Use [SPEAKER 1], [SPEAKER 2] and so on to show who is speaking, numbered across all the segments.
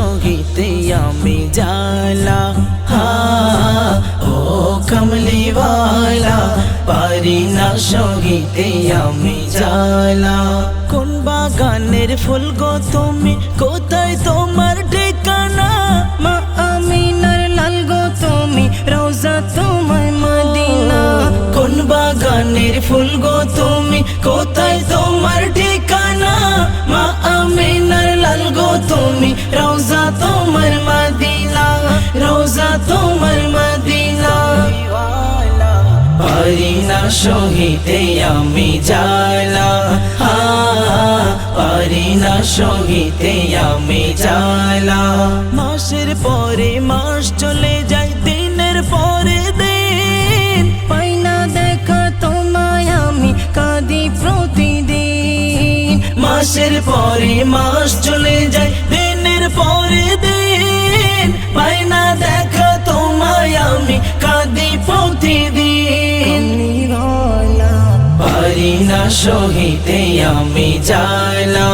[SPEAKER 1] সহিতে আমি জালা ও কমলিওয়ালা পারি না সহিতে আমি জালা কোন বাগানের ফুল গো তুমি কোথায় তোমার ঠিকানা
[SPEAKER 2] মা আমিনার লাল গো তুমি রওজা তোমার মদিনা
[SPEAKER 1] কোন বাগানের ফুল গো তুমি কোথায় তোমার ঠিকানা মা আমিনার লাল গো তুমি রওজা তোমার মদিনা রওজা তোমার মদিনা পারি না সহিতে আমি জালা পারি না সহিতে আমি জালা মাসের পরে মাস চলে যায় দিনের পরে দিন
[SPEAKER 2] পাই না দেখা তোমায় আমি কাঁদি প্রতিদিন
[SPEAKER 1] মাসের পরে মাস চলে যায় দিনের পরে দিন পাই না দেখা তোমায় আমি কাঁদি প্রতিদিন
[SPEAKER 2] কমলিওয়ালা
[SPEAKER 1] পারি না সহিতে আমি জালা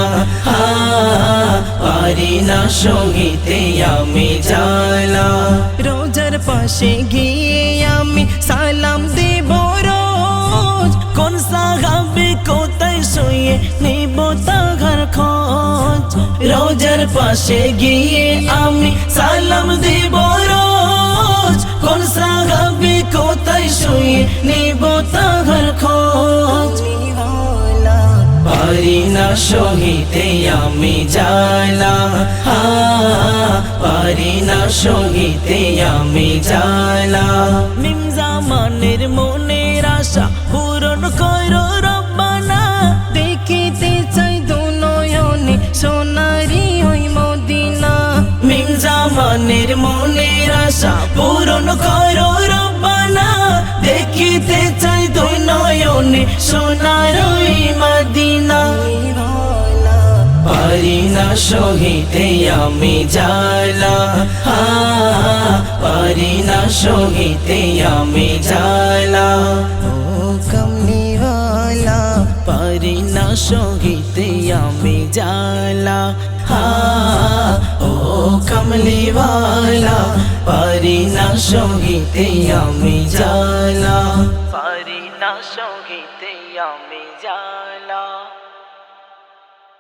[SPEAKER 1] পারি না সহিতে আমি জালা
[SPEAKER 2] রোজার পাশে গিয়ে আমি সালাম দেব রোজ
[SPEAKER 1] কোন সাহাবী কোথায় শুয়ে নিব তাহার খোঁজ রোজার পাশে গিয়ে আমি সালাম দেব রোজ কোন সাহাবী কোথায় শুয়ে নিব তাহার খোঁজ
[SPEAKER 2] কমলিওয়ালা
[SPEAKER 1] পারি না সহিতে আমি জালা পারি না সহিতে আমি জালা মিম জামানের মনের আশা পূরণ করো রব্বানা
[SPEAKER 2] দেখিতে চাই দু নয়নে সোনারি ওই মদিনা
[SPEAKER 1] মিম জামানের মনের আশা পূরণ করো রব্বানা দেখিতে চাই দুই নয়নে সোনার ওই মদিনা
[SPEAKER 2] কমলিওয়ালা
[SPEAKER 1] পারি না সহিতে আমি জালা পারি না সহিতে আমি জালা
[SPEAKER 2] ও কমলিওয়ালা
[SPEAKER 1] পারি না সহিতে আমি জালা ও কমলিওয়ালা পারি না সহিতে আমি জালা পারি না